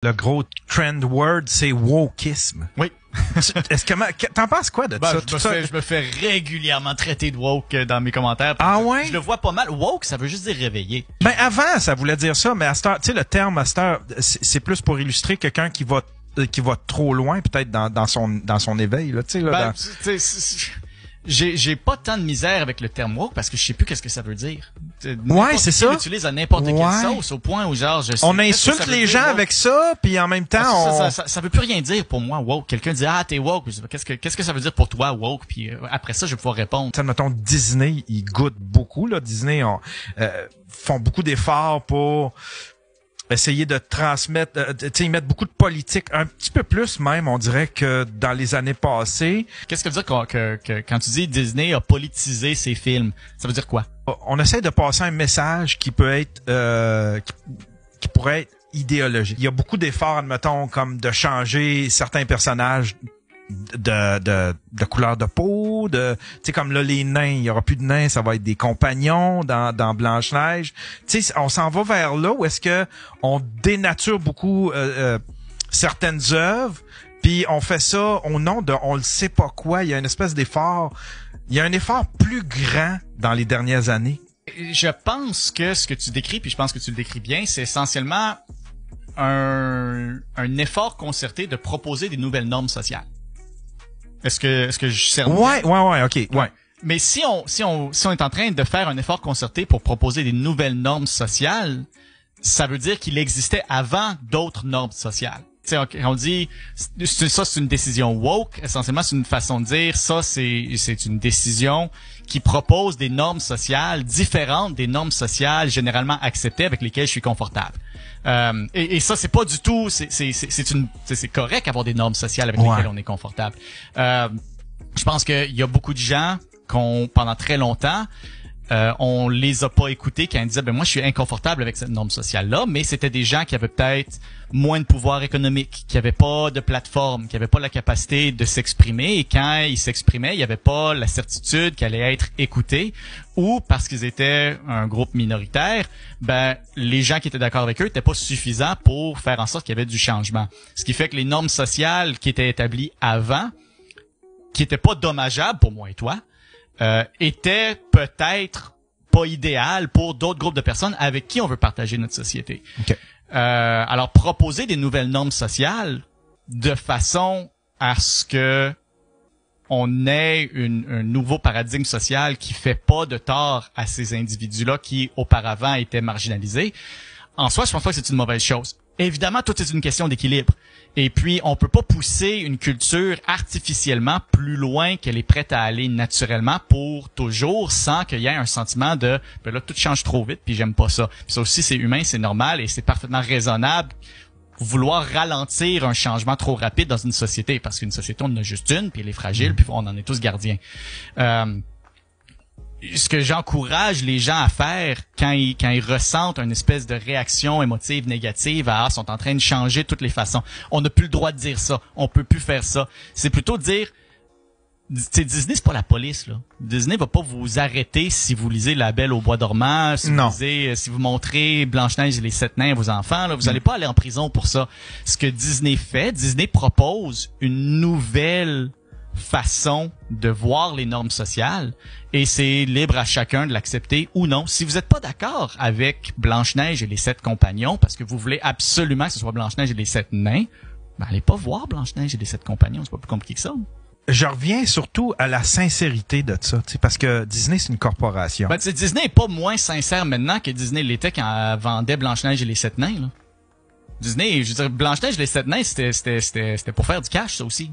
Le gros trend word, c'est wokisme. Oui. Est-ce que t'en penses quoi de ça? Je me fais régulièrement traiter de woke dans mes commentaires. Ah ouais? Je le vois pas mal. Woke, ça veut juste dire réveiller. Ben avant, ça voulait dire ça, mais à cette heure, tu sais, le terme à cette heure, c'est plus pour illustrer quelqu'un qui va trop loin, peut-être dans son éveil, là, tu sais, là. J'ai pas tant de misère avec le terme woke parce que je sais plus qu'est-ce que ça veut dire. Ouais, c'est ça. On l'utilise à n'importe quelle sauce au point où genre on insulte les gens avec ça, puis en même temps ça veut plus rien dire pour moi woke. Quelqu'un dit t'es woke, qu'est-ce que ça veut dire pour toi woke, puis après ça je vais pouvoir répondre. Mettons Disney, ils goûtent beaucoup là, Disney font beaucoup d'efforts pour essayer de transmettre, ils mettent beaucoup de politique, un petit peu plus même, on dirait que dans les années passées. Qu'est-ce que veut dire que quand tu dis Disney a politisé ses films, ça veut dire quoi? On essaie de passer un message qui peut être, qui pourrait être idéologique. Il y a beaucoup d'efforts, admettons, comme de changer certains personnages de couleur de peau, tu sais, comme là les nains, il y aura plus de nains, ça va être des compagnons dans Blanche-Neige. Tu sais, on s'en va vers là où est-ce que on dénature beaucoup certaines œuvres, puis on fait ça au nom de on le sait pas quoi. Il y a une espèce d'effort, il y a un effort plus grand dans les dernières années. Je pense que ce que tu décris, puis je pense que tu le décris bien, c'est essentiellement un effort concerté de proposer des nouvelles normes sociales. Est-ce que je sers? Ouais, ok, ouais. Mais si on est en train de faire un effort concerté pour proposer des nouvelles normes sociales, ça veut dire qu'il existait avant d'autres normes sociales. Tu sais, on dit ça c'est une décision woke, essentiellement c'est une façon de dire ça c'est une décision qui propose des normes sociales différentes des normes sociales généralement acceptées avec lesquelles je suis confortable. Et ça c'est pas du tout c'est correct d'avoir des normes sociales avec lesquelles on est confortable. Je pense qu'il y a beaucoup de gens pendant très longtemps on les a pas écoutés quand ils disaient moi je suis inconfortable avec cette norme sociale là, mais c'était des gens qui avaient peut-être moins de pouvoir économique, qui avaient pas de plateforme, qui avaient pas la capacité de s'exprimer, et quand ils s'exprimaient, il y avait pas la certitude qu'ils allaient être écoutés, ou parce qu'ils étaient un groupe minoritaire, les gens qui étaient d'accord avec eux n'étaient pas suffisants pour faire en sorte qu'il y avait du changement. Ce qui fait que les normes sociales qui étaient établies avant, qui étaient pas dommageables pour moi et toi, était peut-être pas idéal pour d'autres groupes de personnes avec qui on veut partager notre société. Okay. Alors, proposer des nouvelles normes sociales de façon à ce que on ait un nouveau paradigme social qui fait pas de tort à ces individus-là qui, auparavant, étaient marginalisés, en soi, je pense pas que c'est une mauvaise chose. Évidemment, tout est une question d'équilibre. Et puis, on peut pas pousser une culture artificiellement plus loin qu'elle est prête à aller naturellement pour toujours, sans qu'il y ait un sentiment de là, tout change trop vite, puis j'aime pas ça. Puis ça aussi, c'est humain, c'est normal, et c'est parfaitement raisonnable vouloir ralentir un changement trop rapide dans une société, parce qu'une société, on en a juste une, puis elle est fragile, puis on en est tous gardiens. Ce que j'encourage les gens à faire quand ils ressentent une espèce de réaction émotive négative sont en train de changer de toutes les façons. On n'a plus le droit de dire ça. On peut plus faire ça. C'est plutôt de dire, Disney, c'est pas la police, là. Disney va pas vous arrêter si vous lisez La Belle au bois dormant, si vous montrez Blanche-Neige et les 7 nains à vos enfants, là. Vous allez pas aller en prison pour ça. Ce que Disney fait, Disney propose une nouvelle façon de voir les normes sociales, et c'est libre à chacun de l'accepter ou non. Si vous n'êtes pas d'accord avec Blanche-Neige et les 7 compagnons, parce que vous voulez absolument que ce soit Blanche-Neige et les 7 nains, allez pas voir Blanche-Neige et les 7 compagnons, c'est pas plus compliqué que ça. Je reviens surtout à la sincérité de ça, parce que Disney, c'est une corporation. Disney est pas moins sincère maintenant que Disney l'était quand elle vendait Blanche-Neige et les 7 nains, là. Disney, je veux dire, Blanche-Neige et les 7 nains, c'était pour faire du cash, ça aussi.